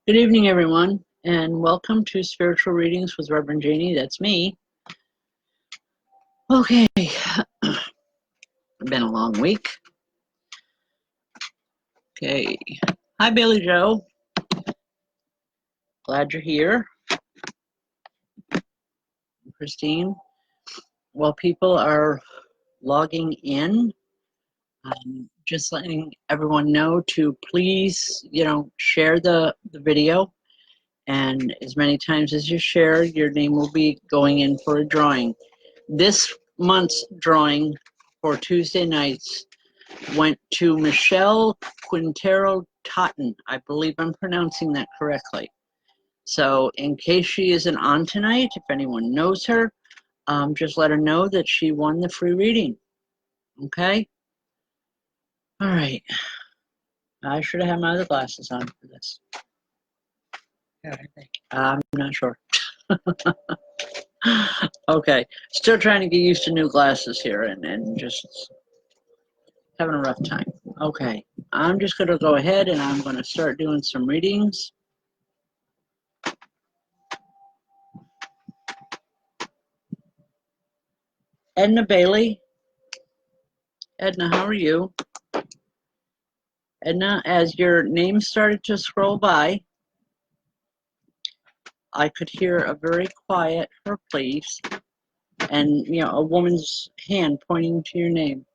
Good evening, everyone, and welcome to Spiritual Readings with Rev Jeanne. That's me. Okay, it's been a long week. Okay, hi, Bailey Joe. Glad you're here. Christine, while people are logging in, I'm just letting everyone know to please, share the video. And as many times as you share, your name will be going in for a drawing. This month's drawing for Tuesday nights went to Michelle Quintero Totten. I believe I'm pronouncing that correctly. So in case she isn't on tonight, if anyone knows her, just let her know that she won the free reading. Okay? All right. I should have had my other glasses on for this. I'm not sure. Okay. Still trying to get used to new glasses here and just having a rough time. Okay. I'm just going to go ahead and I'm going to start doing some readings. Edna Bailey. Edna, how are you? Edna, as your name started to scroll by, I could hear a very quiet "her please" and a woman's hand pointing to your name.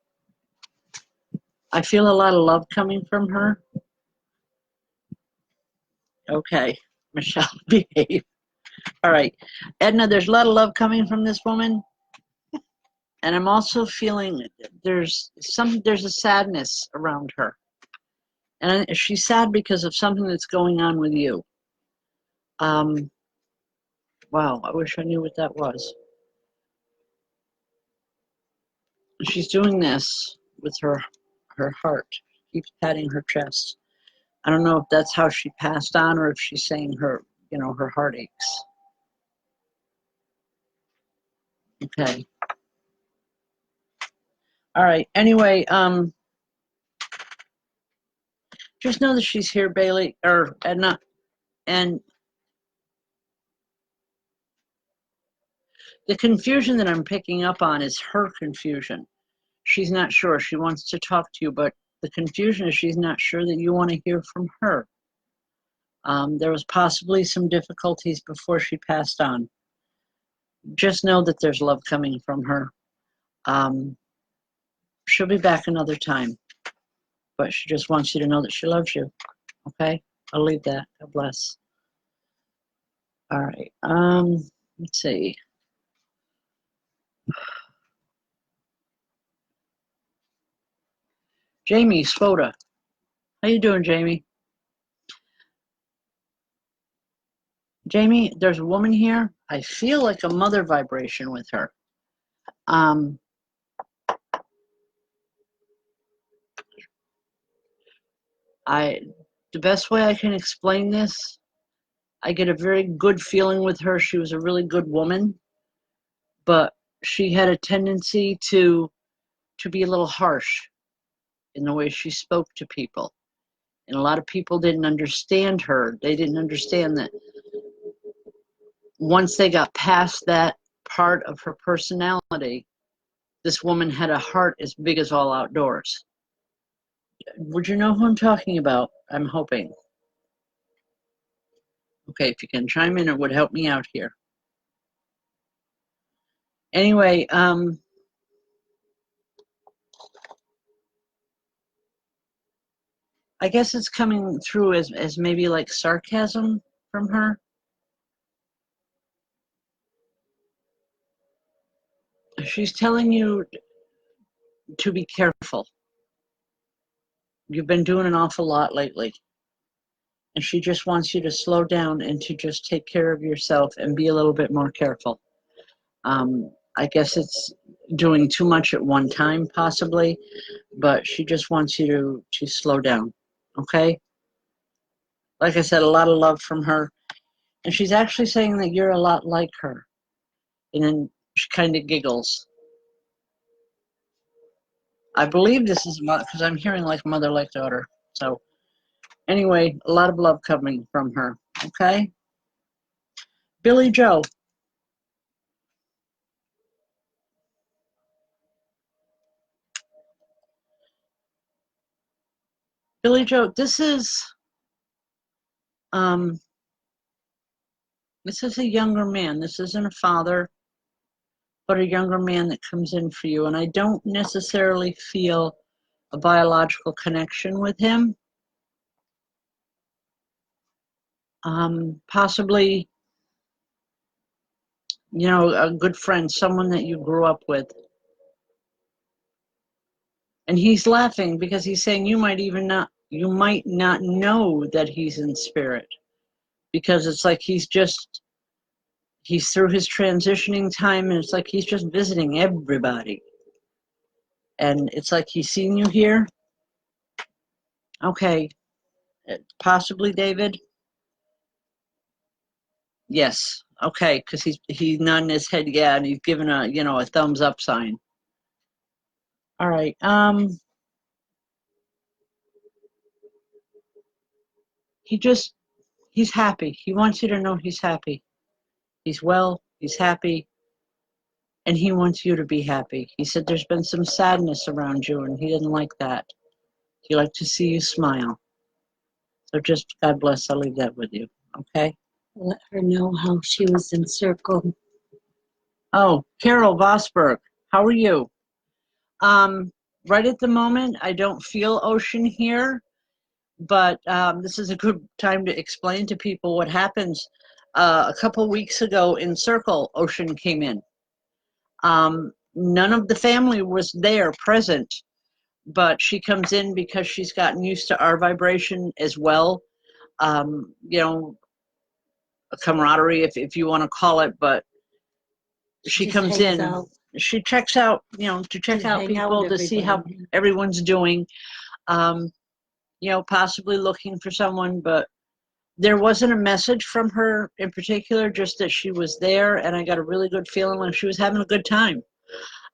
I feel a lot of love coming from her. Okay, Michelle, behave. All right, Edna, there's a lot of love coming from this woman, and I'm also feeling there's a sadness around her, and she's sad because of something that's going on with you. Wow, I wish I knew what that was. She's doing this with her heart. Keeps patting her chest. I don't know if that's how she passed on or if she's saying her heart aches. Okay. All right. Anyway, just know that she's here, Bailey, or Edna, and the confusion that I'm picking up on is her confusion. She's not sure. She wants to talk to you, but the confusion is she's not sure that you want to hear from her. There was possibly some difficulties before she passed on. Just know that there's love coming from her. She'll be back another time, but she just wants you to know that she loves you. Okay? I'll leave that. God bless. All right. Let's see. Jamie Svoda. How you doing, Jamie? Jamie, there's a woman here. I feel like a mother vibration with her. The best way I can explain this, I get a very good feeling with her. She was a really good woman, but she had a tendency to be a little harsh in the way she spoke to people. And a lot of people didn't understand her. They didn't understand that once they got past that part of her personality, this woman had a heart as big as all outdoors. Would you know who I'm talking about? I'm hoping. Okay, if you can chime in, it would help me out here. Anyway, I guess it's coming through as maybe like sarcasm from her. She's telling you to be careful. You've been doing an awful lot lately. And she just wants you to slow down and to just take care of yourself and be a little bit more careful. I guess it's doing too much at one time, possibly, but she just wants you to slow down, okay? Like I said, a lot of love from her. And she's actually saying that you're a lot like her. And then she kind of giggles. I believe this is because I'm hearing like mother, like daughter. So Anyway, a lot of love coming from her. Okay? Billy Joe. Billy Joe, this is a younger man. This isn't a father, but a younger man that comes in for you. And I don't necessarily feel a biological connection with him. Possibly, you know, a good friend, someone that you grew up with. And he's laughing because he's saying you might not know that he's in spirit, because it's like he's through his transitioning time, and it's like he's just visiting everybody. And it's like he's seen you here. Okay, possibly David. Yes. Okay, because he's nodding his head, yeah, and he's given a thumbs up sign. All right. He's happy. He wants you to know he's happy. He's well, he's happy, and he wants you to be happy. He said there's been some sadness around you, and he didn't like that. He liked to see you smile. So just God bless, I'll leave that with you. Okay? Let her know how she was encircled. Oh, Carol Vosberg, how are you? Right at the moment, I don't feel Ocean here, but this is a good time to explain to people what happens. A couple weeks ago in Circle, Ocean came in. None of the family was there present, but she comes in because she's gotten used to our vibration as well. You know, a camaraderie, if you want to call it, but she comes in. Out. She checks out, you know, to check out people, to see how everyone's doing. You know, possibly looking for someone, but there wasn't a message from her in particular, just that she was there, and I got a really good feeling like she was having a good time.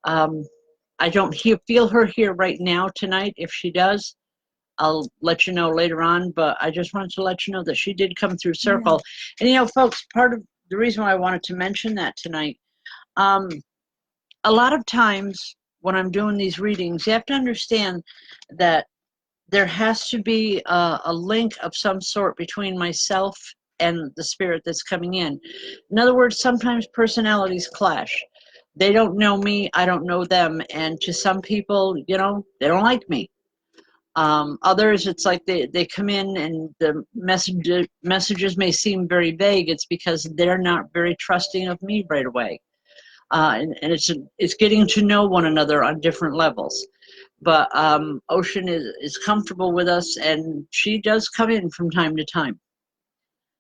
I don't feel her here right now tonight. If she does, I'll let you know later on, but I just wanted to let you know that she did come through Circle. Yeah. And, you know, folks, part of the reason why I wanted to mention that tonight, a lot of times when I'm doing these readings, you have to understand that there has to be a link of some sort between myself and the spirit that's coming in. In other words, sometimes personalities clash. They don't know me, I don't know them, and to some people, you know, they don't like me. Others, it's like they come in and the messages may seem very vague. It's because they're not very trusting of me right away. And it's getting to know one another on different levels. But Ocean is comfortable with us, and she does come in from time to time.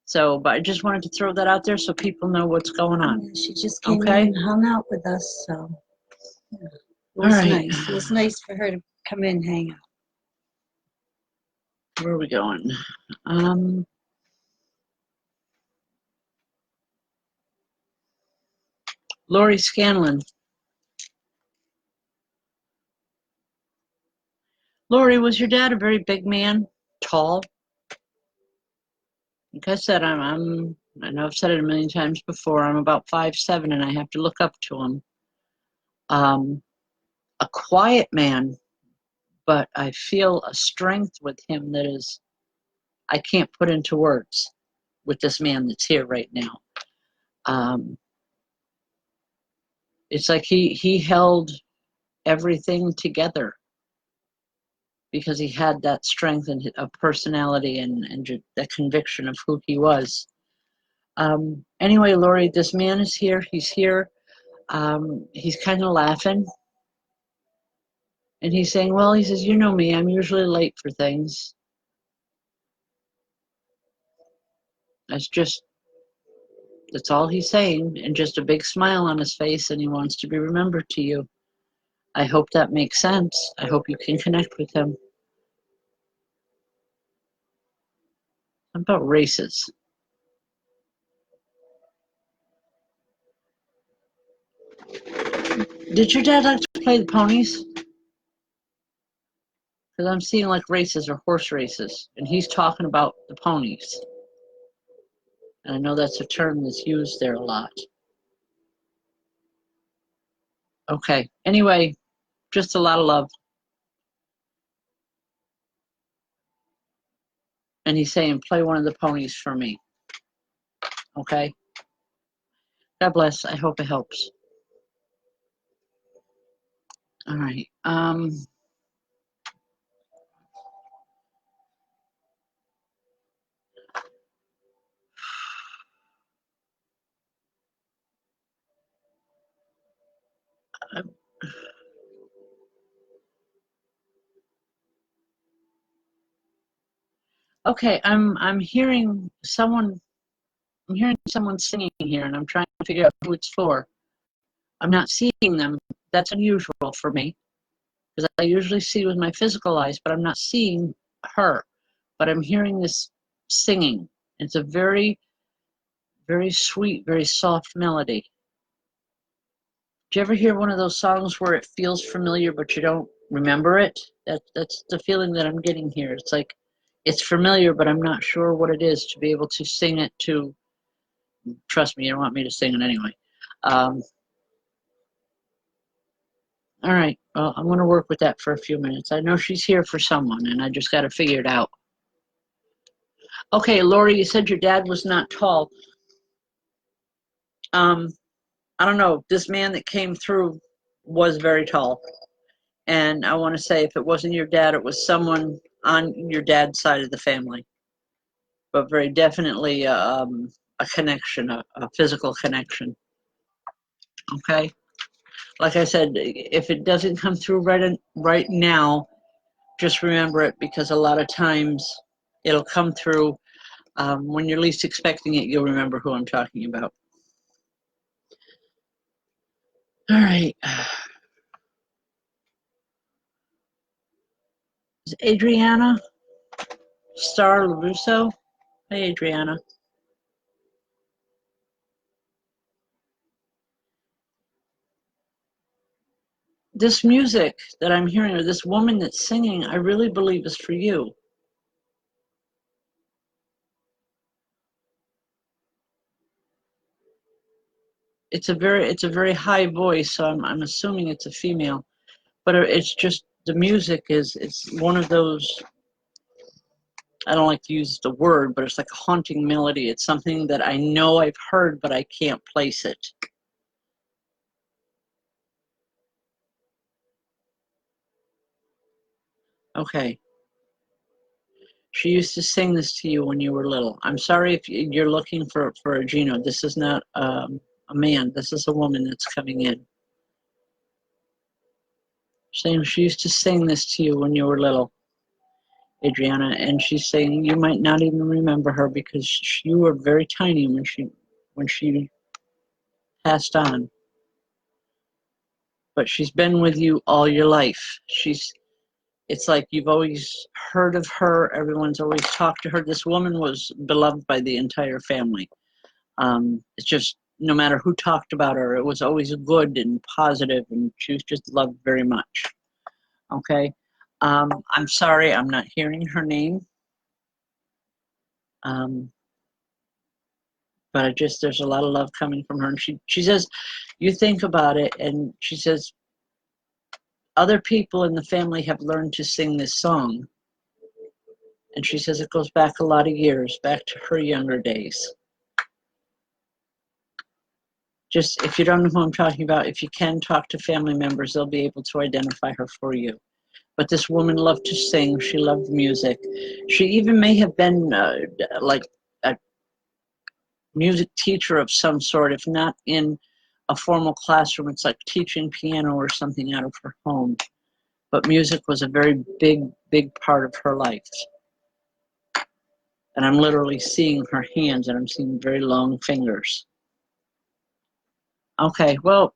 So, but I just wanted to throw that out there so people know what's going on. Yeah, she just came in and hung out with us, so yeah, it was nice. It was nice for her to come in and hang out. Where are we going? Lori Scanlon. Lori, was your dad a very big man? Tall? Like I said, I know I've said it a million times before, I'm about 5'7", and I have to look up to him. A quiet man, but I feel a strength with him that is, I can't put into words with this man that's here right now. It's like he held everything together because he had that strength and a personality and that conviction of who he was. Anyway, Lori, this man is here. He's here. He's kind of laughing. And he's saying, well, he says, you know me, I'm usually late for things. That's all he's saying, and just a big smile on his face, and he wants to be remembered to you. I hope that makes sense. I hope you can connect with him. How about races? Did your dad like to play the ponies? Because I'm seeing like races or horse races, and he's talking about the ponies. And I know that's a term that's used there a lot. Okay. Anyway, just a lot of love. And he's saying, play one of the ponies for me. Okay. God bless. I hope it helps. All right. Okay. I'm hearing someone. I'm hearing someone singing here, and I'm trying to figure out who it's for. I'm not seeing them. That's unusual for me because I usually see with my physical eyes, but I'm not seeing her. But I'm hearing this singing. It's a very, very sweet, very soft melody. Do you ever hear one of those songs where it feels familiar, but you don't remember it? That's the feeling that I'm getting here. It's like it's familiar, but I'm not sure what it is to be able to sing it to. Trust me, you don't want me to sing it anyway. All right. Well, I'm going to work with that for a few minutes. I know she's here for someone, and I just got to figure it out. Okay, Lori, you said your dad was not tall. I don't know. This man that came through was very tall. And I want to say if it wasn't your dad, it was someone on your dad's side of the family. But very definitely a connection, a physical connection. Okay? Like I said, if it doesn't come through right now, just remember it because a lot of times it'll come through when you're least expecting it. You'll remember who I'm talking about. All right. Is Adriana Star LaRusso? Hey, Adriana. This music that I'm hearing, or this woman that's singing, I really believe is for you. It's a very high voice, so I'm assuming it's a female. But it's just the music it's one of those. I don't like to use the word, but it's like a haunting melody. It's something that I know I've heard, but I can't place it. Okay. She used to sing this to you when you were little. I'm sorry if you're looking for a Gino. This is not a man. This is a woman that's coming in. Saying she used to sing this to you when you were little, Adriana, and she's saying you might not even remember her because you were very tiny when she passed on. But she's been with you all your life. It's like you've always heard of her. Everyone's always talked to her. This woman was beloved by the entire family. It's just no matter who talked about her, it was always good and positive, and she was just loved very much. Okay. I'm sorry, I'm not hearing her name. But there's a lot of love coming from her. And she says, you think about it, and she says, other people in the family have learned to sing this song. And she says it goes back a lot of years, back to her younger days. Just if you don't know who I'm talking about, if you can talk to family members, they'll be able to identify her for you. But this woman loved to sing. She loved music. She even may have been like a music teacher of some sort, if not in a formal classroom. It's like teaching piano or something out of her home. But music was a very big, big part of her life. And I'm literally seeing her hands, and I'm seeing very long fingers. Okay, well,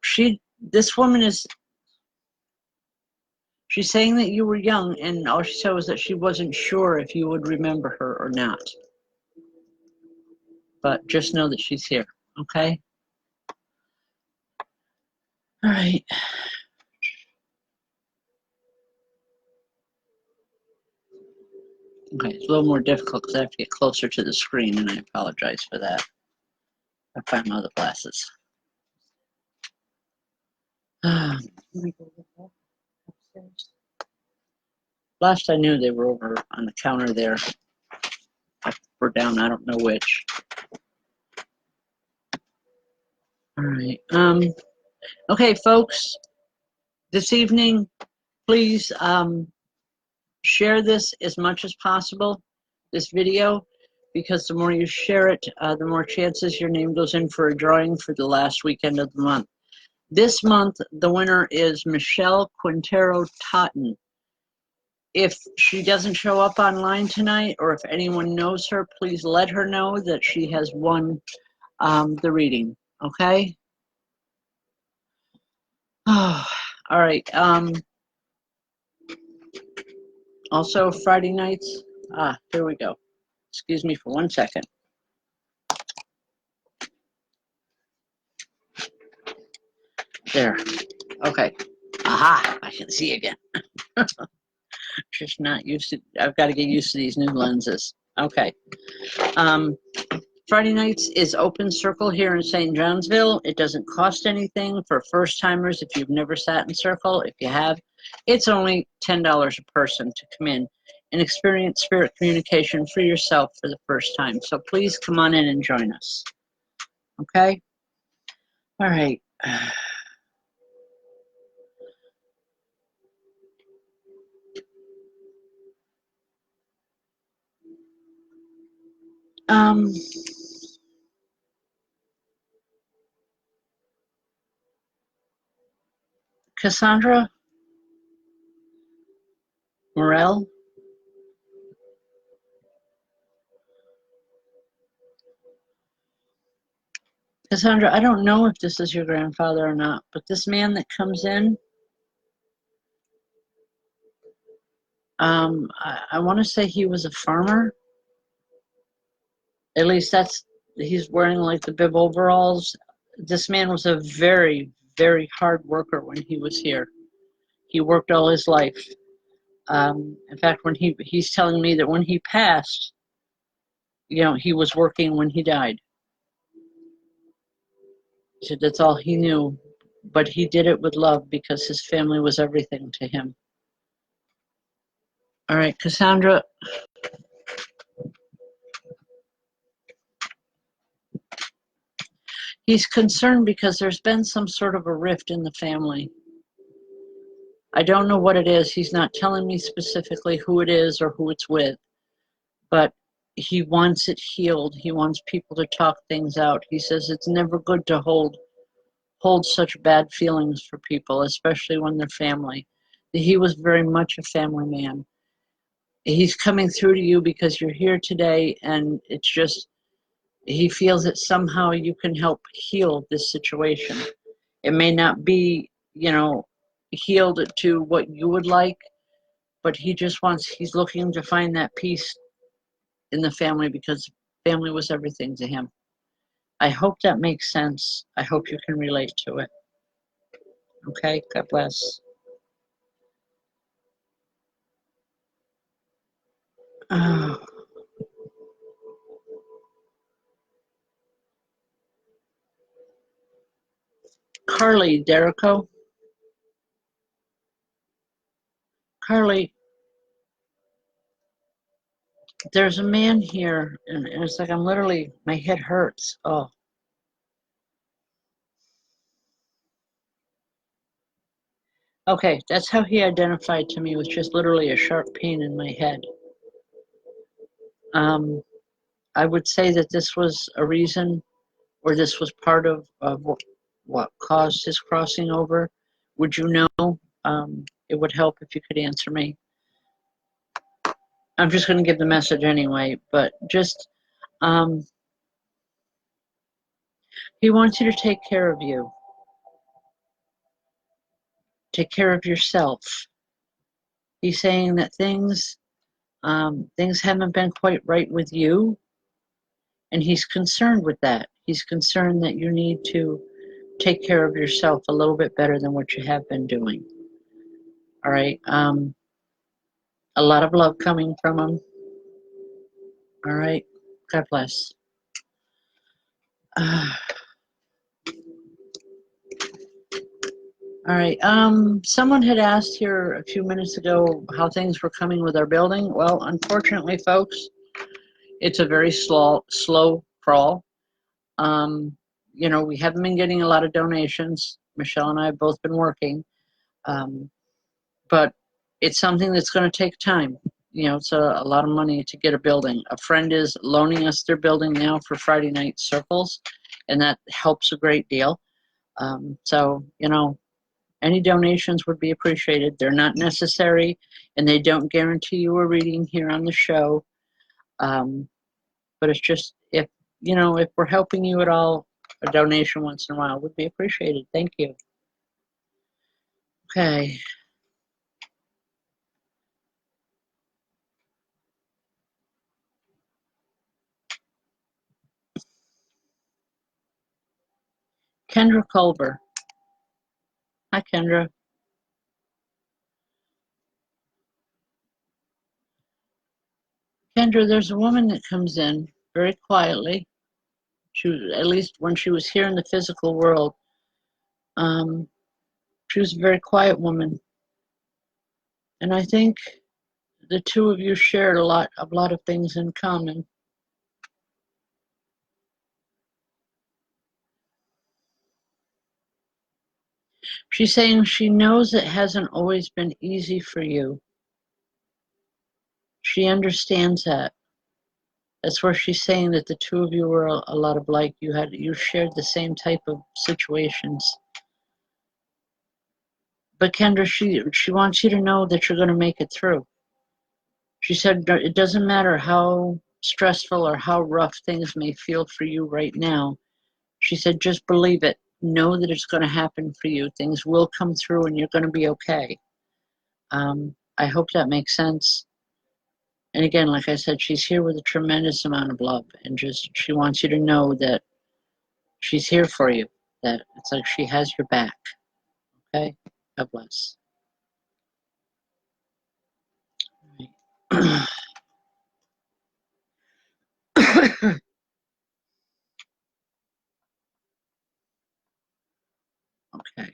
this woman she's saying that you were young, and all she said was that she wasn't sure if you would remember her or not. But just know that she's here, okay? All right. Okay, it's a little more difficult because I have to get closer to the screen, and I apologize for that. I find my other glasses. Last I knew, they were over on the counter there. Up or down, I don't know which. All right. Okay, folks. This evening, please share this as much as possible, this video, because the more you share it, the more chances your name goes in for a drawing for the last weekend of the month. This month, the winner is Michelle Quintero Totten. If she doesn't show up online tonight, or if anyone knows her, please let her know that she has won the reading, okay? Oh, all right. Also, Friday nights. Here we go. Excuse me for 1 second. There. Okay. Aha! I can see again. Just not used to. I've got to get used to these new lenses. Okay. Friday nights is Open Circle here in St. Johnsville. It doesn't cost anything for first timers if you've never sat in Circle. If you have, it's only $10 a person to come in and experience spirit communication for yourself for the first time. So please come on in and join us. Okay? All right. Cassandra Morel. Cassandra, I don't know if this is your grandfather or not, but this man that comes in, I want to say he was a farmer. At least he's wearing like the bib overalls. This man was a very, very hard worker when he was here. He worked all his life. In fact, when he's telling me that when he passed, he was working when he died. He said that's all he knew, but he did it with love because his family was everything to him. All right, Cassandra. He's concerned because there's been some sort of a rift in the family. I don't know what it is. He's not telling me specifically who it is or who it's with, but he wants it healed. He wants people to talk things out. He says it's never good to hold such bad feelings for people, especially when they're family. He was very much a family man. He's coming through to you because you're here today, and it's just, he feels that somehow you can help heal this situation. It may not be, healed to what you would like, but he's looking to find that peace in the family because family was everything to him. I hope that makes sense. I hope you can relate to it. Okay, God bless. Oh. Carly Derrico. Carly, there's a man here, and it's like my head hurts. Oh. Okay, that's how he identified to me, with just literally a sharp pain in my head. I would say that this was a reason, or this was part of what caused his crossing over. Would you know? It would help if you could answer me. I'm just going to give the message anyway, but just, he wants you to take care of you. Take care of yourself. He's saying that things haven't been quite right with you, and he's concerned with that. He's concerned that you need to take care of yourself a little bit better than what you have been doing. All right. A lot of love coming from him. All right. God bless. All right. Someone had asked here a few minutes ago how things were coming with our building. Well, unfortunately, folks, it's a very slow crawl. You know, we haven't been getting a lot of donations. Michelle and I have both been working, but it's something that's going to take time. You know, it's a lot of money to get a building. A friend is loaning us their building now for Friday night circles, and that helps a great deal. So, you know, any donations would be appreciated. They're not necessary, and they don't guarantee you a reading here on the show. But it's just, if, you know, if we're helping you at all, a donation once in a while would be appreciated. Thank you. Okay. Kendra Culver. Hi, Kendra. Kendra, there's a woman that comes in very quietly. She was, at least when she was here in the physical world, she was a very quiet woman. And I think the two of you shared a lot of things in common. She's saying she knows it hasn't always been easy for you. She understands that. That's where she's saying that the two of you were a lot of like. You shared the same type of situations. But Kendra, she wants you to know that you're going to make it through. She said it doesn't matter how stressful or how rough things may feel for you right now. She said just believe it. Know that it's going to happen for you. Things will come through and you're going to be okay. I hope that makes sense. And again, like I said, she's here with a tremendous amount of love, and just she wants you to know that she's here for you, that it's like she has your back. Okay? God bless. Right. Okay.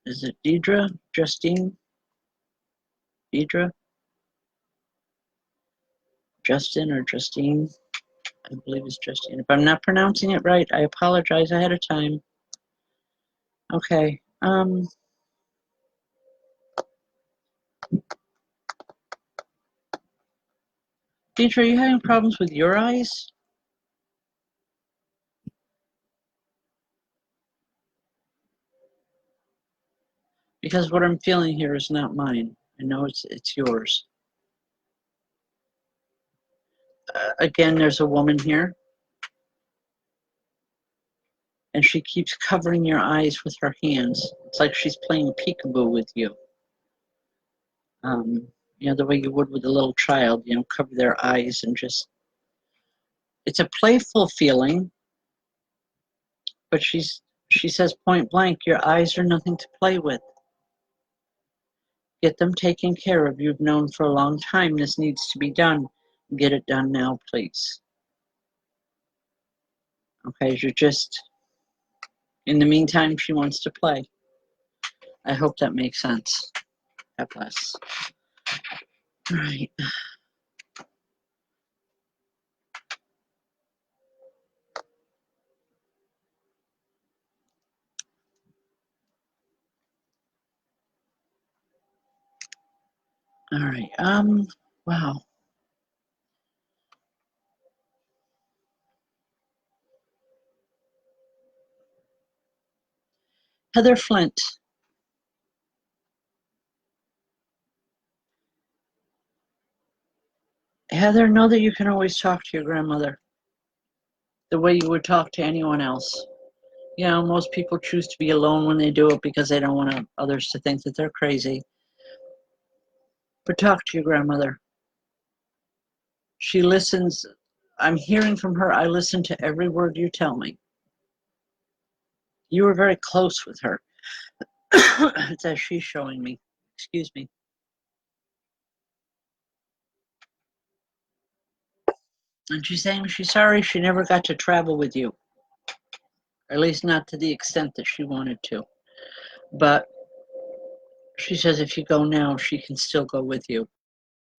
Is it Deidre? Justine? Deidre? Justin or Justine? I believe it's Justine. If I'm not pronouncing it right, I apologize ahead of time. Okay. Deidre, are you having problems with your eyes? Because what I'm feeling here is not mine. I know it's yours. Again, there's a woman here, and she keeps covering your eyes with her hands. It's like she's playing peekaboo with you. You know, the way you would with a little child, you know, cover their eyes and just, it's a playful feeling, but she says point blank, your eyes are nothing to play with. Get them taken care of. You've known for a long time this needs to be done. Get it done now, please. Okay, you're just, in the meantime, she wants to play. I hope that makes sense. God bless. All right. All right. Wow. Heather Flint. Heather, know that you can always talk to your grandmother the way you would talk to anyone else. You know, most people choose to be alone when they do it because they don't want others to think that they're crazy. But talk to your grandmother. She listens. I'm hearing from her, I listen to every word you tell me. You were very close with her. It's as she's showing me. Excuse me. And she's saying she's sorry she never got to travel with you. Or at least not to the extent that she wanted to. But she says if you go now, she can still go with you.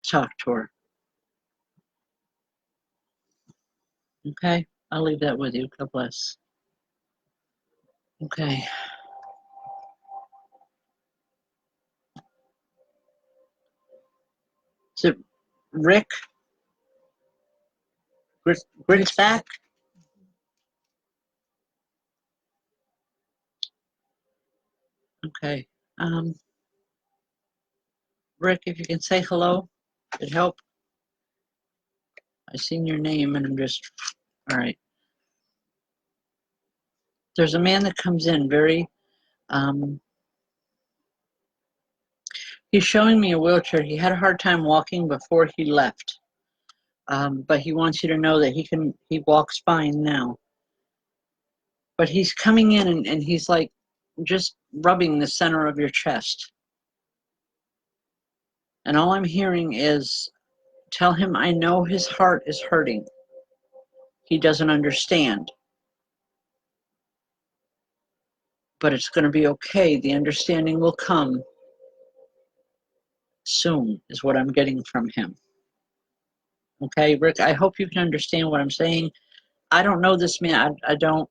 Talk to her. Okay? I'll leave that with you. God bless. Okay. Is it Rick? Rick's back? Okay. Rick, if you can say hello, it'd help. I seen your name and I'm just, all right. There's a man that comes in very, he's showing me a wheelchair. He had a hard time walking before he left. But he wants you to know that he walks fine now. But he's coming in and he's like just rubbing the center of your chest. And all I'm hearing is, tell him I know his heart is hurting. He doesn't understand. But it's going to be okay. The understanding will come soon, is what I'm getting from him. Okay, Rick, I hope you can understand what I'm saying. I don't know this man. I don't.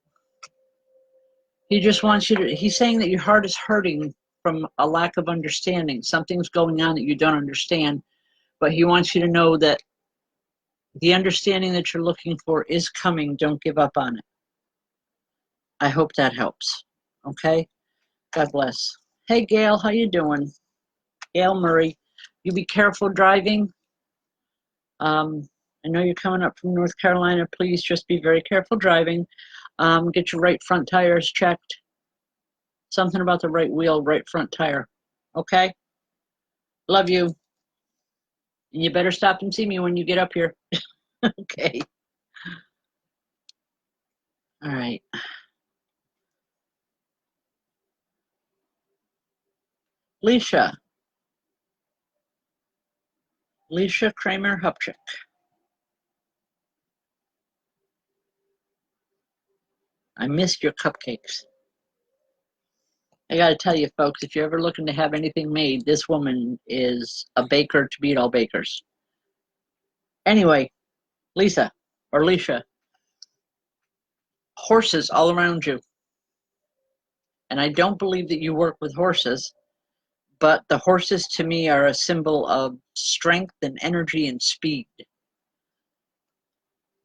He just wants you to, he's saying that your heart is hurting from a lack of understanding. Something's going on that you don't understand. But he wants you to know that the understanding that you're looking for is coming. Don't give up on it. I hope that helps. Okay? God bless. Hey, Gail, how you doing? Gail Murray. You be careful driving. I know you're coming up from North Carolina. Please just be very careful driving. Get your right front tires checked. Something about the right wheel, right front tire. Okay? Love you. And you better stop and see me when you get up here. Okay. All right. Leisha Kramer Hupchik. I missed your cupcakes. I got to tell you, folks, if you're ever looking to have anything made, this woman is a baker to beat all bakers. Anyway, Lisa, or Leisha, horses all around you. And I don't believe that you work with horses, but the horses to me are a symbol of strength and energy and speed.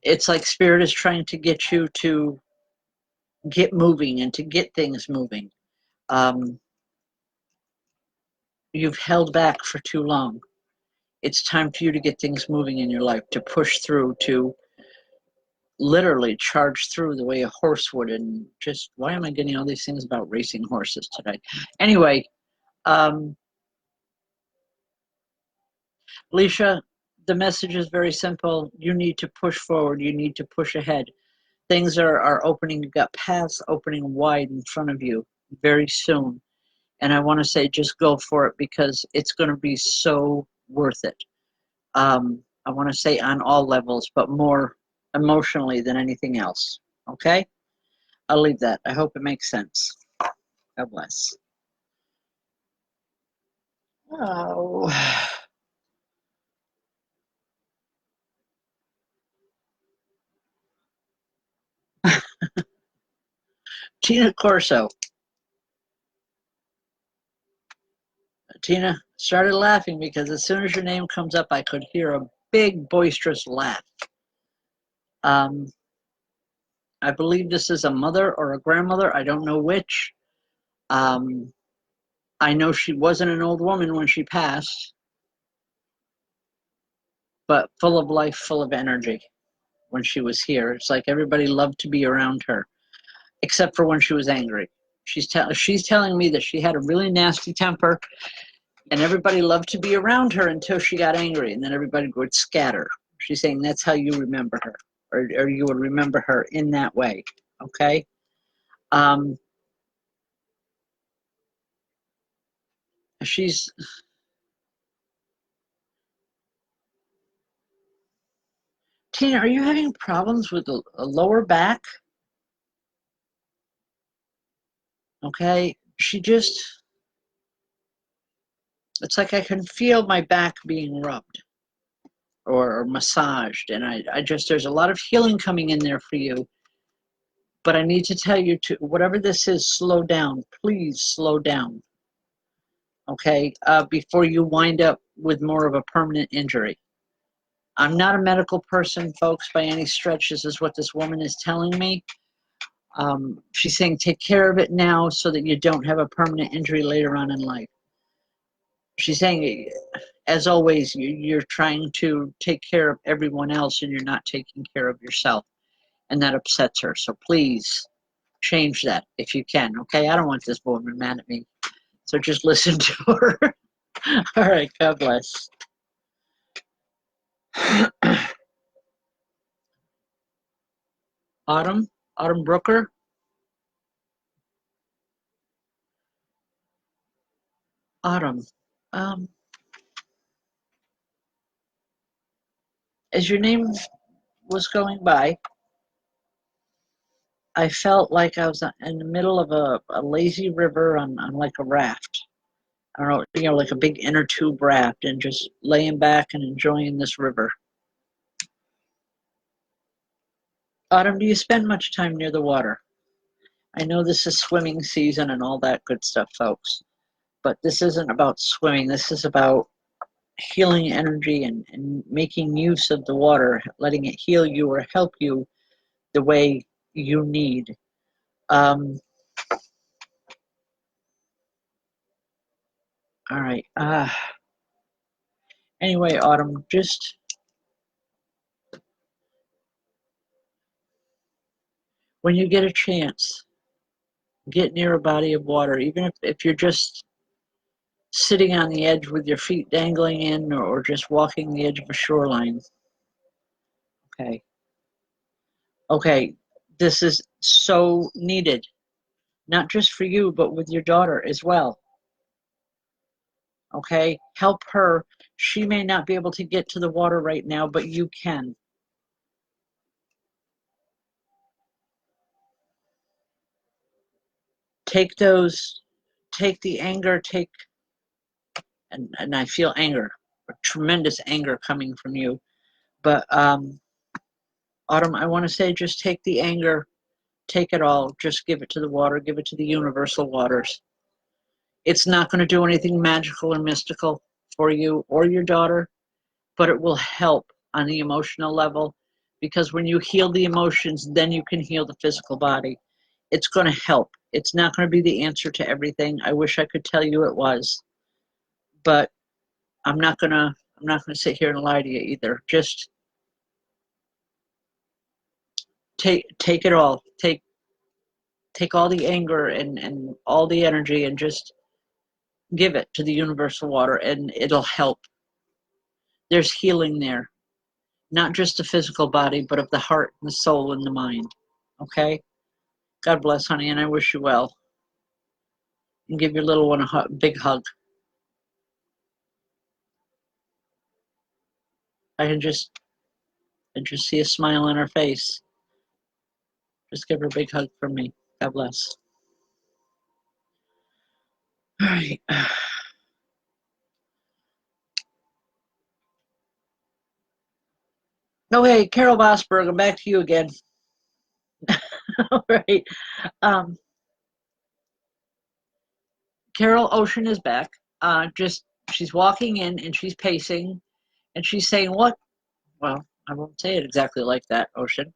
It's like Spirit is trying to get you to get moving and to get things moving. You've held back for too long. It's time for you to get things moving in your life, to push through, to literally charge through the way a horse would. And just, why am I getting all these things about racing horses today? Anyway, Leisha, the message is very simple. You need to push forward. You need to push ahead. Things are opening. You've got paths opening wide in front of you very soon. And I want to say just go for it because it's going to be so worth it. I want to say on all levels, but more emotionally than anything else. Okay? I'll leave that. I hope it makes sense. God bless. Oh. Tina Corso. Tina started laughing because as soon as your name comes up, I could hear a big, boisterous laugh. I believe this is a mother or a grandmother. I don't know which. I know she wasn't an old woman when she passed, but full of life, full of energy when she was here. It's like everybody loved to be around her, except for when she was angry. She's telling me that she had a really nasty temper, and everybody loved to be around her until she got angry, and then everybody would scatter. She's saying that's how you remember her, or you would remember her in that way, okay? she's Tina, are you having problems with a lower back? Okay, it's like I can feel my back being rubbed or massaged, and there's a lot of healing coming in there for you. But I need to tell you to, whatever this is, slow down. Please slow down, okay, before you wind up with more of a permanent injury. I'm not a medical person, folks, by any stretch. This is what this woman is telling me. She's saying take care of it now so that you don't have a permanent injury later on in life. She's saying, as always, you're trying to take care of everyone else and you're not taking care of yourself. And that upsets her. So please change that if you can, okay? I don't want this woman mad at me. So just listen to her. All right, God bless. Autumn Brooker. Autumn. As your name was going by, I felt like I was in the middle of a lazy river on like a raft. I don't know, like a big inner tube raft, and just laying back and enjoying this river. Autumn, do you spend much time near the water? I know this is swimming season and all that good stuff, folks, but this isn't about swimming. This is about healing energy and making use of the water, letting it heal you or help you the way you need. All right. Anyway, Autumn, just when you get a chance, get near a body of water, even if you're just sitting on the edge with your feet dangling in, or just walking the edge of a shoreline. Okay. Okay. This is so needed, not just for you, but with your daughter as well. Okay. Help her. She may not be able to get to the water right now, but you can. Take the anger, and I feel anger, tremendous anger coming from you. But Autumn, I want to say just take the anger, take it all, just give it to the water, give it to the universal waters. It's not going to do anything magical or mystical for you or your daughter, but it will help on the emotional level, because when you heal the emotions, then you can heal the physical body. It's going to help. It's not going to be the answer to everything. I wish I could tell you it was, but I'm not going to sit here and lie to you either. Just take it all. Take all the anger and all the energy and just give it to the universal water, and it'll help. There's healing there, not just the physical body, but of the heart and the soul and the mind. Okay? God bless, honey, and I wish you well. And give your little one a big hug. I can just see a smile on her face. Just give her a big hug from me. God bless. All right. Okay, Carol Bosberg, I'm back to you again. All right. Carol Ocean is back. She's walking in and she's pacing and she's saying, what? Well, I won't say it exactly like that, Ocean,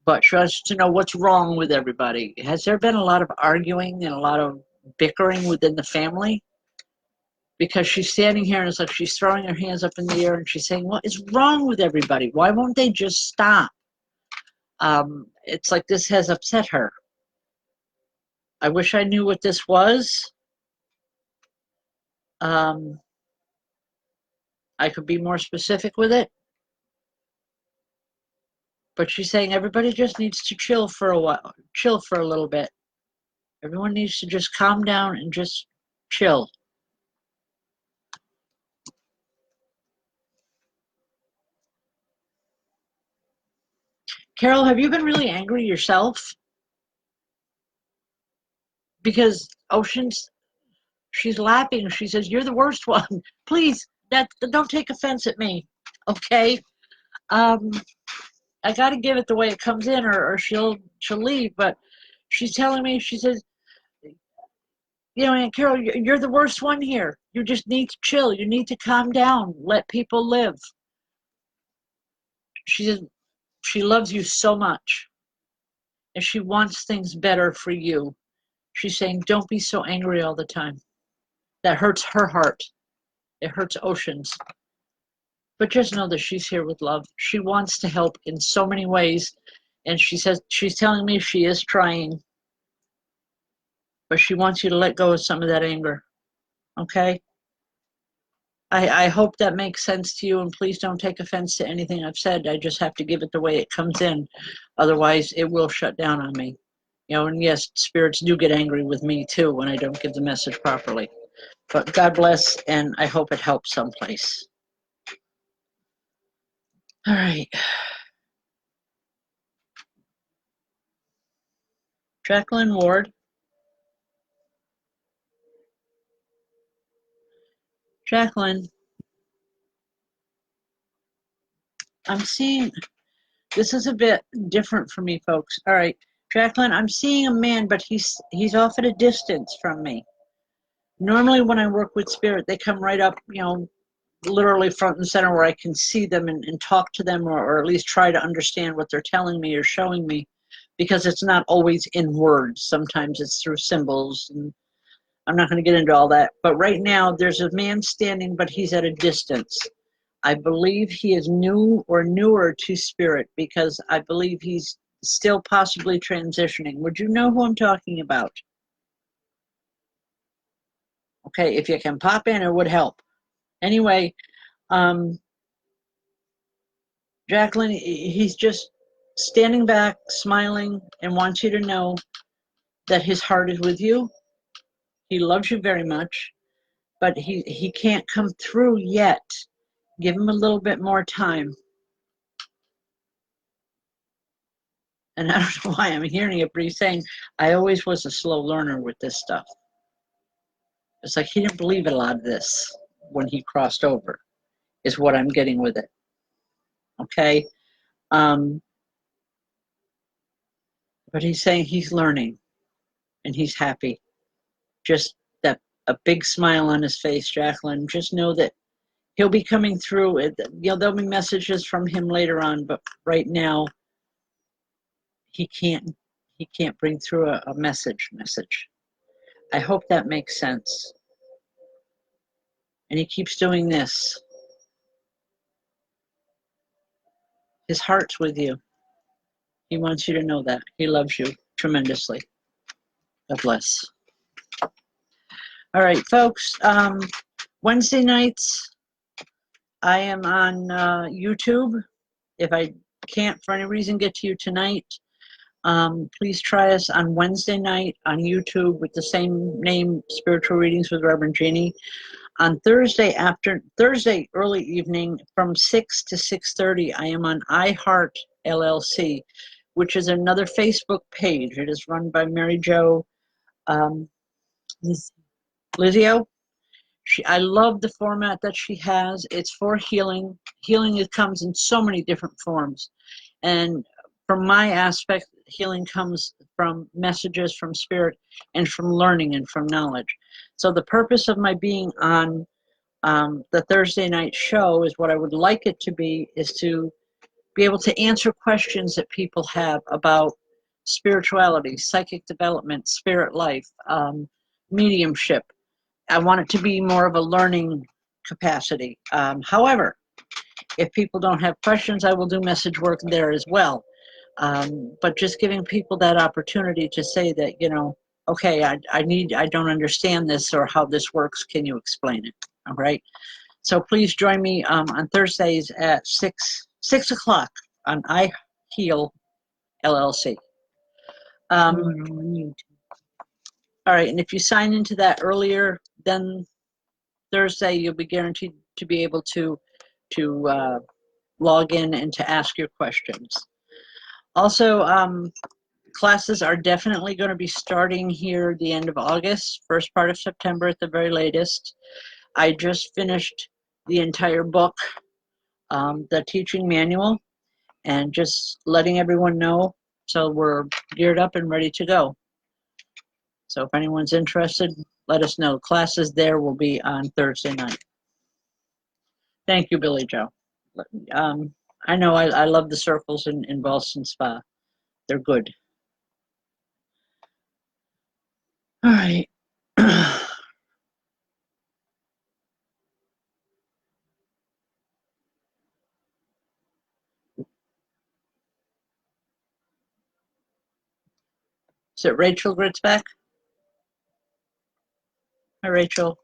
but she wants to know what's wrong with everybody. Has there been a lot of arguing and a lot of bickering within the family? Because she's standing here and it's like she's throwing her hands up in the air and she's saying, what is wrong with everybody? Why won't they just stop? It's like this has upset her. I wish I knew what this was. I could be more specific with it. But she's saying everybody just needs to chill for a while, chill for a little bit. Everyone needs to just calm down and just chill. Carol, have you been really angry yourself? Because Ocean's, she's laughing. She says, "You're the worst one. Please, don't take offense at me, okay? Um, I got to give it the way it comes in, or she'll leave." But she's telling me, she says, Aunt Carol, you're the worst one here. You just need to chill. You need to calm down. Let people live. She says she loves you so much, and she wants things better for you. She's saying, don't be so angry all the time. That hurts her heart. It hurts Ocean's. But just know that she's here with love. She wants to help in so many ways. And she says, she's telling me she is trying, but she wants you to let go of some of that anger. Okay? I hope that makes sense to you, and please don't take offense to anything I've said. I just have to give it the way it comes in. Otherwise, it will shut down on me. And yes, spirits do get angry with me too when I don't give the message properly. But God bless, and I hope it helps someplace. All right. Jacqueline Ward. Jacqueline, I'm seeing, this is a bit different for me, folks. All right. Jacqueline, I'm seeing a man, but he's off at a distance from me. Normally when I work with spirit, they come right up, literally front and center where I can see them and talk to them, or at least try to understand what they're telling me or showing me, because it's not always in words. Sometimes it's through symbols, and I'm not going to get into all that. But right now there's a man standing, but he's at a distance. I believe he is new or newer to spirit, because I believe he's still possibly transitioning. Would you know who I'm talking about? Okay, if you can pop in, it would help. Anyway, Jacqueline, he's just standing back, smiling, and wants you to know that his heart is with you. He loves you very much, but he can't come through yet. Give him a little bit more time. And I don't know why I'm hearing it, but he's saying, I always was a slow learner with this stuff. It's like he didn't believe in a lot of this when he crossed over, is what I'm getting with it. Okay? But he's saying he's learning and he's happy. Just that, a big smile on his face, Jacqueline. Just know that he'll be coming through. There'll be messages from him later on, but right now he can't bring through a message. I hope that makes sense. And he keeps doing this. His heart's with you. He wants you to know that. He loves you tremendously. God bless. All right, folks. Wednesday nights, I am on YouTube. If I can't, for any reason, get to you tonight, please try us on Wednesday night on YouTube with the same name, Spiritual Readings with Rev Jeanne. On Thursday early evening from 6 to 6:30, I am on iHeart LLC, which is another Facebook page. It is run by Mary Jo Lizio. I love the format that she has. It's for healing. Healing, it comes in so many different forms. And from my aspect, healing comes from messages from spirit and from learning and from knowledge. So the purpose of my being on the Thursday night show is what I would like it to be, is to be able to answer questions that people have about spirituality, psychic development, spirit life, mediumship. I want it to be more of a learning capacity. However, if people don't have questions, I will do message work there as well. But just giving people that opportunity to say that, okay, I don't understand this, or how this works. Can you explain it? All right. So please join me on Thursdays at 6 o'clock on iHeal LLC. All right. And if you sign into that earlier than Thursday, you'll be guaranteed to be able to log in and to ask your questions. Also, classes are definitely going to be starting here the end of August, first part of September at the very latest. I just finished the entire book, the teaching manual, and just letting everyone know, so we're geared up and ready to go. So if anyone's interested, let us know. Classes there will be on Thursday night. Thank you, Billy Joe. I know I love the circles in Boston Spa. They're good. All right. Is it Rachel Gritzback? Hi, Rachel.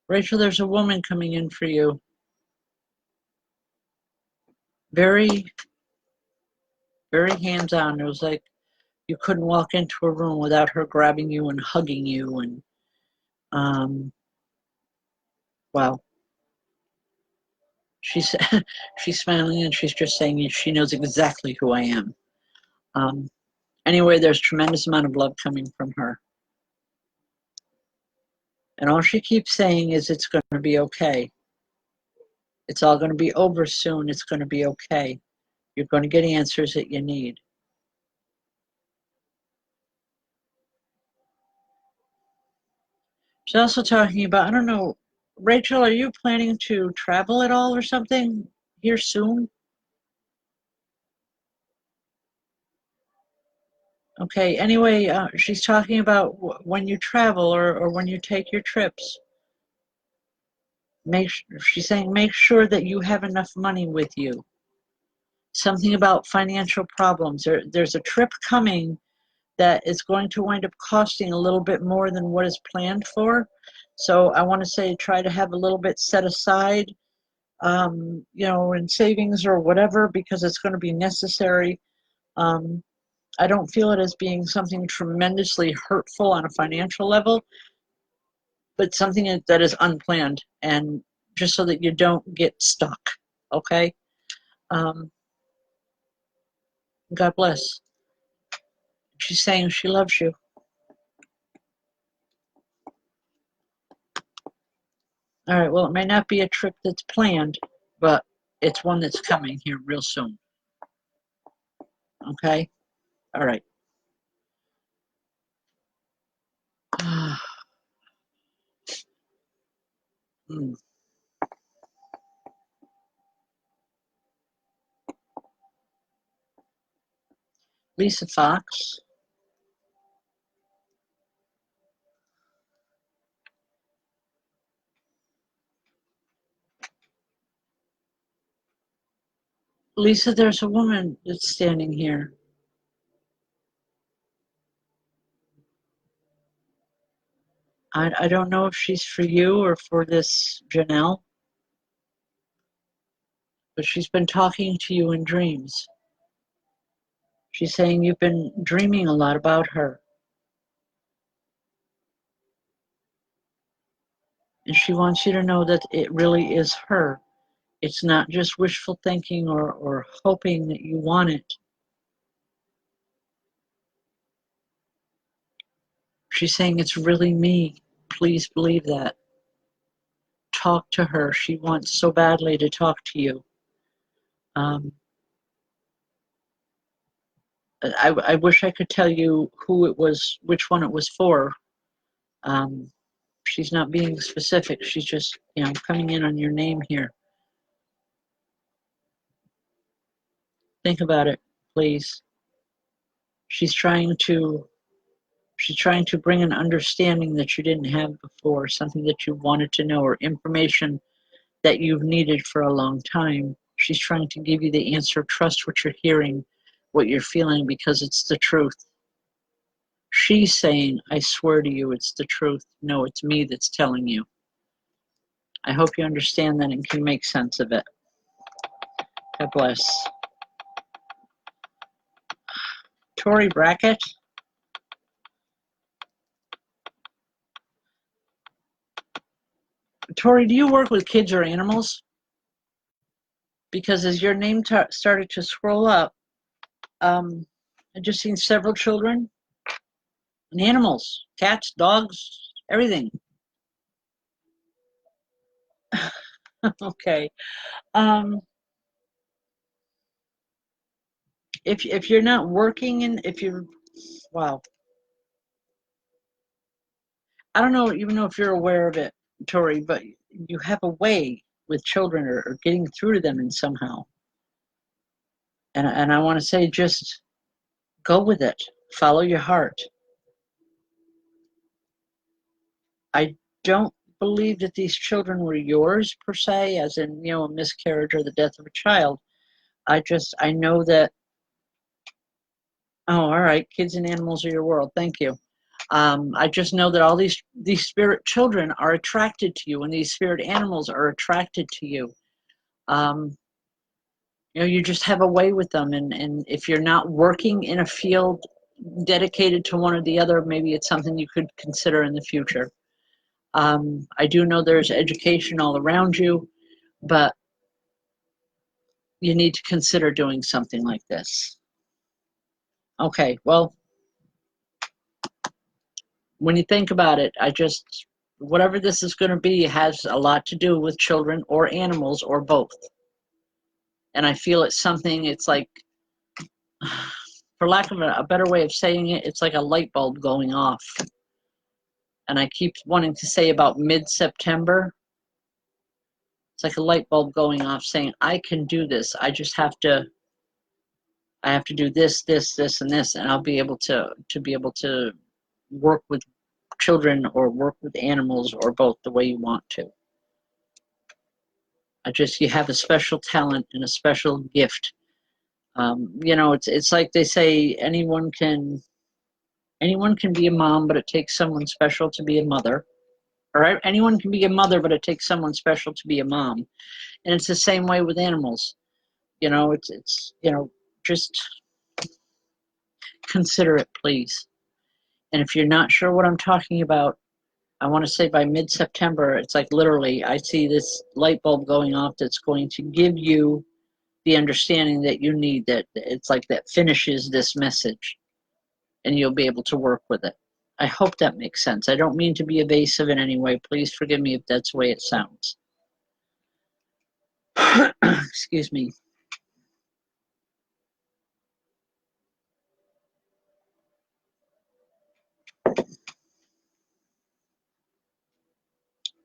Rachel, there's a woman coming in for you. Very, very hands-on. It was like you couldn't walk into a room without her grabbing you and hugging you. And wow. She's she's smiling and she's just saying she knows exactly who I am. Anyway, there's tremendous amount of love coming from her. And all she keeps saying is it's going to be okay. It's all going to be over soon. It's going to be okay. You're going to get answers that you need. She's also talking about, I don't know, Rachel, are you planning to travel at all or something here soon? Okay, anyway, she's talking about when you travel or when you take your trips. She's saying make sure that you have enough money with you. Something about financial problems. There's a trip coming that is going to wind up costing a little bit more than what is planned for. So I want to say try to have a little bit set aside, in savings or whatever, because it's going to be necessary. I don't feel it as being something tremendously hurtful on a financial level, but something that is unplanned, and just so that you don't get stuck, okay? God bless. She's saying she loves you. All right, well, it may not be a trip that's planned, but it's one that's coming here real soon. Okay? All right. Lisa Fox. Lisa, there's a woman that's standing here. I don't know if she's for you or for this Janelle, but she's been talking to you in dreams. She's saying you've been dreaming a lot about her. And she wants you to know that it really is her. It's not just wishful thinking or hoping that you want it. She's saying it's really me. Please believe that. Talk to her. She wants so badly to talk to you. I wish I could tell you who it was, which one it was for. She's not being specific. She's just, coming in on your name here. Think about it, please. She's trying to bring an understanding that you didn't have before, something that you wanted to know, or information that you've needed for a long time. She's trying to give you the answer. Trust what you're hearing, what you're feeling, because it's the truth. She's saying, I swear to you, it's the truth. No, it's me that's telling you. I hope you understand that and can make sense of it. God bless. Tori Brackett. Tori, do you work with kids or animals? Because as your name started to scroll up, I just seen several children and animals, cats, dogs, everything. Okay. If you're not working and if you're, wow, I don't know even know if you're aware of it, Tori, but you have a way with children or getting through to them in somehow. And I want to say just go with it. Follow your heart. I don't believe that these children were yours per se, as in, you know, a miscarriage or the death of a child. I know that, oh, all right, kids and animals are your world. Thank you. I just know that all these spirit children are attracted to you, and these spirit animals are attracted to you. You know, you just have a way with them, and if you're not working in a field dedicated to one or the other, maybe it's something you could consider in the future. I do know there's education all around you, but you need to consider doing something like this. Okay, well, when you think about it, whatever this is going to be has a lot to do with children or animals or both. And I feel it's like, for lack of a better way of saying it, it's like a light bulb going off. And I keep wanting to say about mid-September. It's like a light bulb going off saying, I can do this. I have to do this, and this, and I'll be able to work with children or work with animals or both the way you want to. You have a special talent and a special gift. You know, it's like they say, anyone can be a mom, but it takes someone special to be a mother. Or anyone can be a mother, but it takes someone special to be a mom. And it's the same way with animals. You know, it's you know, just consider it, please. And if you're not sure what I'm talking about, I want to say by mid-September, it's like literally, I see this light bulb going off that's going to give you the understanding that you need, that it's like that finishes this message, and you'll be able to work with it. I hope that makes sense. I don't mean to be evasive in any way. Please forgive me if that's the way it sounds. Excuse me.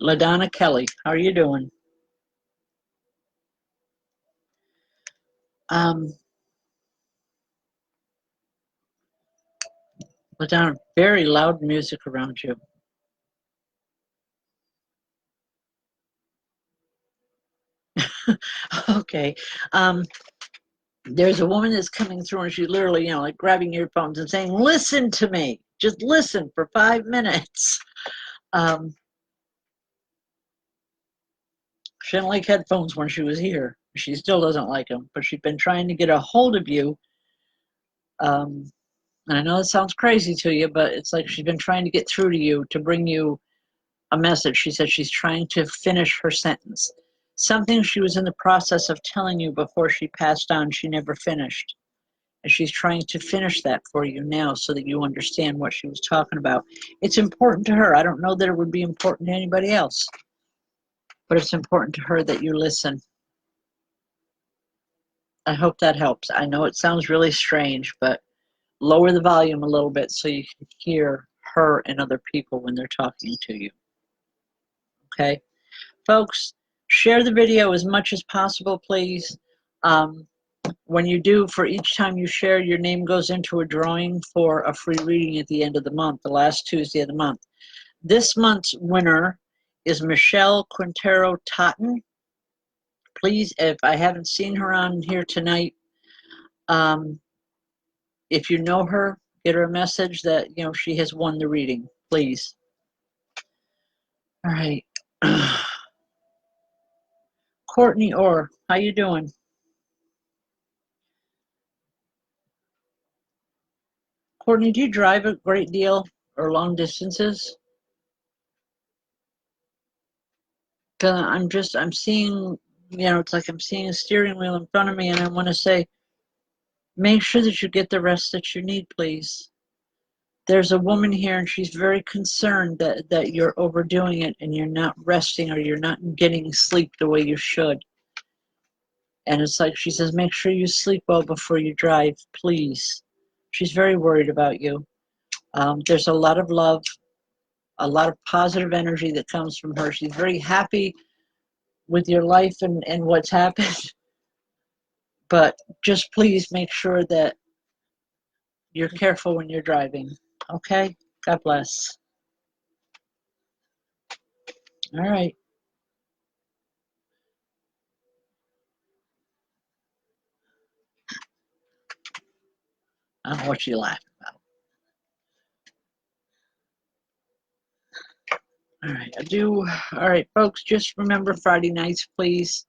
LaDonna Kelly, how are you doing? LaDonna, very loud music around you. Okay. There's a woman that's coming through, and she's literally, you know, like grabbing earphones and saying, listen to me. Just listen for 5 minutes. She didn't like headphones when she was here. She still doesn't like them, but she's been trying to get a hold of you. And I know it sounds crazy to you, but it's like she's been trying to get through to you to bring you a message. She said she's trying to finish her sentence. Something she was in the process of telling you before she passed on, she never finished. And she's trying to finish that for you now so that you understand what she was talking about. It's important to her. I don't know that it would be important to anybody else, but it's important to her that you listen. I hope that helps. I know it sounds really strange, but lower the volume a little bit so you can hear her and other people when they're talking to you. Okay? Folks, share the video as much as possible, please. When you do, for each time you share, your name goes into a drawing for a free reading at the end of the month, the last Tuesday of the month. This month's winner is Michelle Quintero Totten. Please, if I haven't seen her on here tonight, if you know her, get her a message that, you know, she has won the reading, please. All right. Courtney Orr, how you doing? Courtney, do you drive a great deal or long distances? I'm seeing, it's like I'm seeing a steering wheel in front of me, and I want to say, make sure that you get the rest that you need, please. There's a woman here, and she's very concerned that you're overdoing it and you're not resting or you're not getting sleep the way you should. And it's like she says, make sure you sleep well before you drive, please. She's very worried about you. There's a lot of love, a lot of positive energy that comes from her. She's very happy with your life and what's happened. But just please make sure that you're careful when you're driving. Okay? God bless. All right. I don't know what you laughing about. All right, all right, folks, just remember Friday nights, please.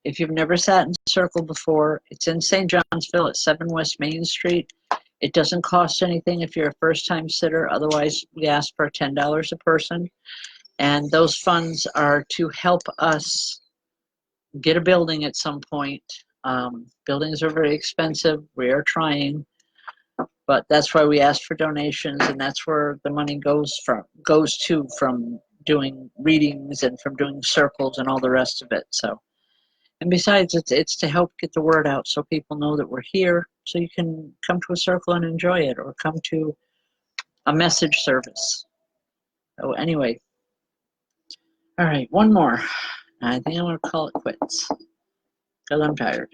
If you've never sat in Circle before, it's in St. Johnsville at 7 West Main Street. It doesn't cost anything if you're a first-time sitter. Otherwise, we ask for $10 a person. And those funds are to help us get a building at some point. Buildings are very expensive. We are trying. But that's why we ask for donations, and that's where the money goes to from doing readings and from doing circles and all the rest of it. So, and besides, it's to help get the word out so people know that we're here, so you can come to a circle and enjoy it, or come to a message service. So anyway, all right, one more. I think I'm gonna call it quits because I'm tired.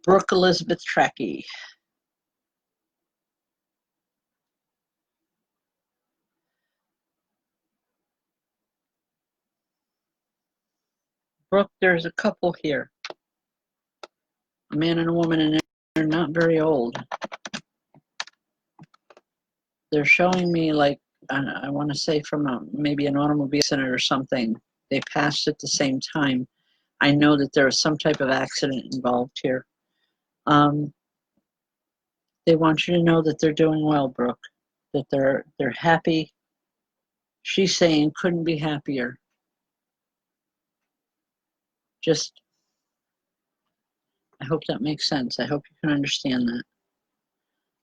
Brooke Elizabeth Trackey. Brooke, there's a couple here, a man and a woman, and they're not very old. They're showing me, like, I want to say from maybe an automobile accident or something. They passed at the same time. I know that there was some type of accident involved here. They want you to know that they're doing well, Brooke, that they're happy. She's saying couldn't be happier. Just, I hope that makes sense. I hope you can understand that.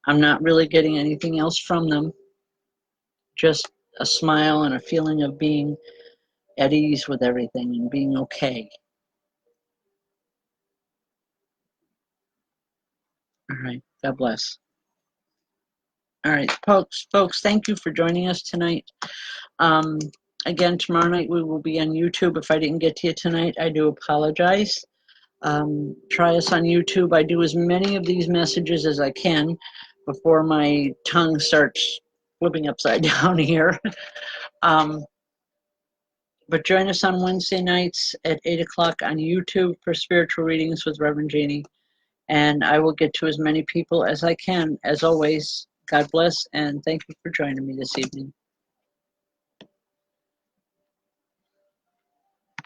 I'm not really getting anything else from them. Just a smile and a feeling of being at ease with everything and being okay. All right. God bless. All right, folks, thank you for joining us tonight. Again, tomorrow night we will be on YouTube. If I didn't get to you tonight, I do apologize. Try us on YouTube. I do as many of these messages as I can before my tongue starts flipping upside down here. But join us on Wednesday nights at 8 o'clock on YouTube for spiritual readings with Rev Jeanne. And I will get to as many people as I can. As always, God bless, and thank you for joining me this evening.